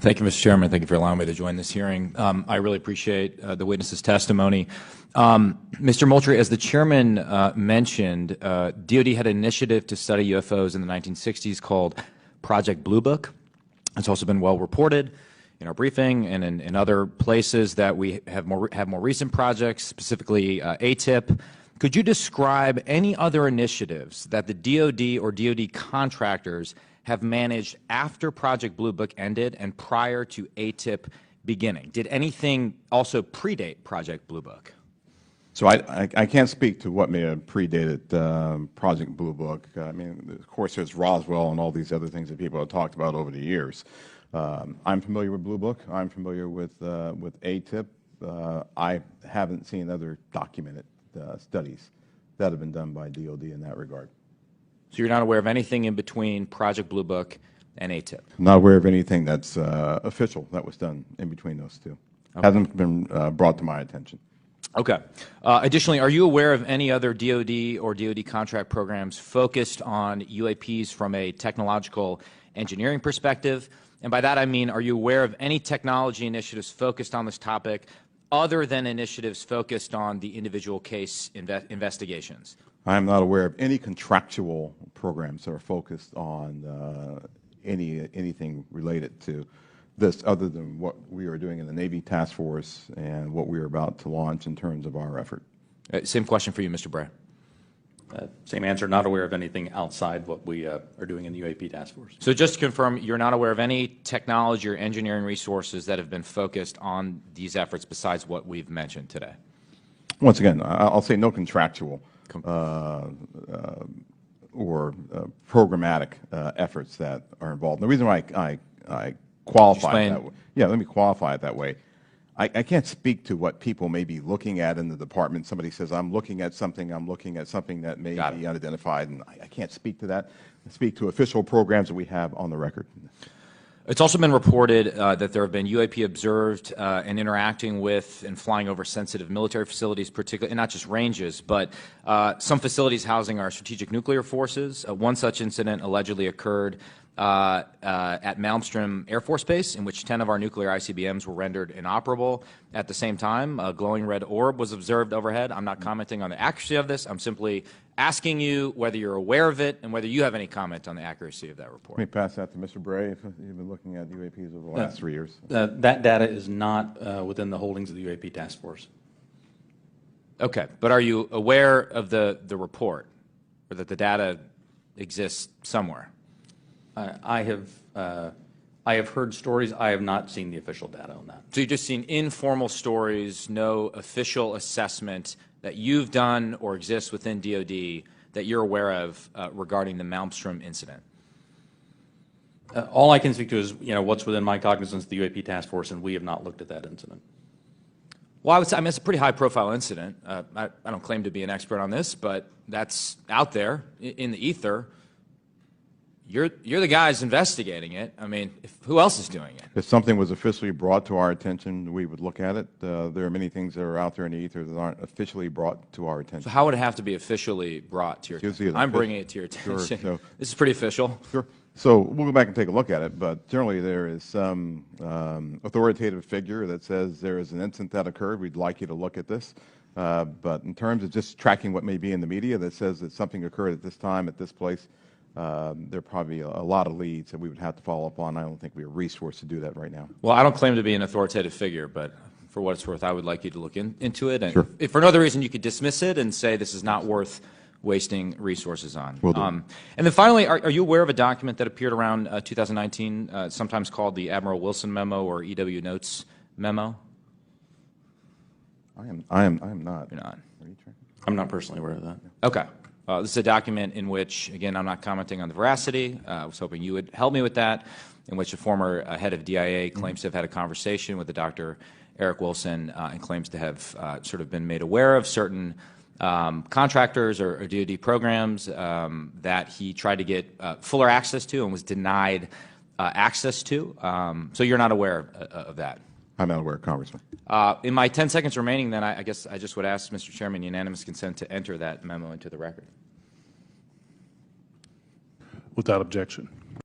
Thank you, Mr. Chairman. Thank you for allowing me to join this hearing. I really appreciate the witness's testimony. Mr. Moultrie, as the chairman mentioned, DoD had an initiative to study UFOs in the 1960s called Project Blue Book. It's also been well reported in our briefing and in other places that we have more recent projects, specifically ATIP. Could you describe any other initiatives that the DoD or DoD contractors have managed after Project Blue Book ended and prior to ATIP beginning? Did anything also predate Project Blue Book? So I can't speak to what may have predated Project Blue Book. I mean, of course, there's Roswell and all these other things that people have talked about over the years. I'm familiar with Blue Book. I'm familiar with ATIP. I haven't seen other documented studies that have been done by DoD in that regard. So you're not aware of anything in between Project Blue Book and ATIP? I'm not aware of anything that's official that was done in between those two. Okay. Hasn't been brought to my attention. Okay. Additionally, are you aware of any other DoD or DoD contract programs focused on UAPs from a technological engineering perspective? And by that I mean, are you aware of any technology initiatives focused on this topic other than initiatives focused on the individual case investigations? I am not aware of any contractual programs that are focused on anything related to this other than what we are doing in the Navy Task Force and what we are about to launch in terms of our effort. Same question for you, Mr. Bray. Same answer, not aware of anything outside what we are doing in the UAP Task Force. So just to confirm, you're not aware of any technology or engineering resources that have been focused on these efforts besides what we've mentioned today? Once again, I'll say no contractual or programmatic efforts that are involved. And the reason why I qualify it that way, let me qualify it that way. I can't speak to what people may be looking at in the department. Somebody says, I'm looking at something that may be unidentified, and I can't speak to that. I speak to official programs that we have on the record. It's also been reported that there have been UAP observed and interacting with and flying over sensitive military facilities, particularly, and not just ranges, but some facilities housing our strategic nuclear forces. One such incident allegedly occurred at Melstrom Airforce Base, in which 10 of our nuclear ICBMs were rendered inoperable. At the same time, a glowing red orb was observed overhead. I'm not commenting on the accuracy of this. I'm simply asking you whether you're aware of it and whether you have any comment on the accuracy of that report. Let me pass that to Mr. Bray. If you've been looking at UAPs over the last 3 years. That data is not within the holdings of the UAP Task Force. Okay, but are you aware of the report, or that the data exists somewhere? I have heard stories. I have not seen the official data on that. So you've just seen informal stories, no official assessment that you've done or exists within DoD that you're aware of regarding the Melstrom incident? All I can speak to is what's within my cognizance of the UAP Task Force, and we have not looked at that incident. Well, I would say, it's a pretty high-profile incident. I don't claim to be an expert on this, but that's out there in the ether. You're the guys investigating it. I mean, who else is doing it? If something was officially brought to our attention, we would look at it. There are many things that are out there in the ether that aren't officially brought to our attention. So how would it have to be officially brought to your attention? I'm bringing it to your attention. Sure, this is pretty official. Sure. So we'll go back and take a look at it, but generally there is some authoritative figure that says there is an incident that occurred. We'd like you to look at this. But in terms of just tracking what may be in the media that says that something occurred at this time, at this place, there are probably a lot of leads that we would have to follow up on. I don't think we have resource to do that right now. Well, I don't claim to be an authoritative figure, but for what it's worth, I would like you to look into it. And sure. If for no other reason, you could dismiss it and say this is not worth wasting resources on. Will do. And then finally, are you aware of a document that appeared around 2019, sometimes called the Admiral Wilson Memo or EW Notes Memo? I am not. You're not. Are you tracking? I'm not personally aware of that. Okay. This is a document in which, again, I'm not commenting on the veracity. I was hoping you would help me with that, in which a former head of DIA claims to have had a conversation with the Dr. Eric Wilson and claims to have sort of been made aware of certain contractors or DoD programs that he tried to get fuller access to and was denied access to. So you're not aware of that? I'm not aware, Congressman. In my 10 seconds remaining, then, I guess I just would ask, Mr. Chairman, unanimous consent to enter that memo into the record. Without objection.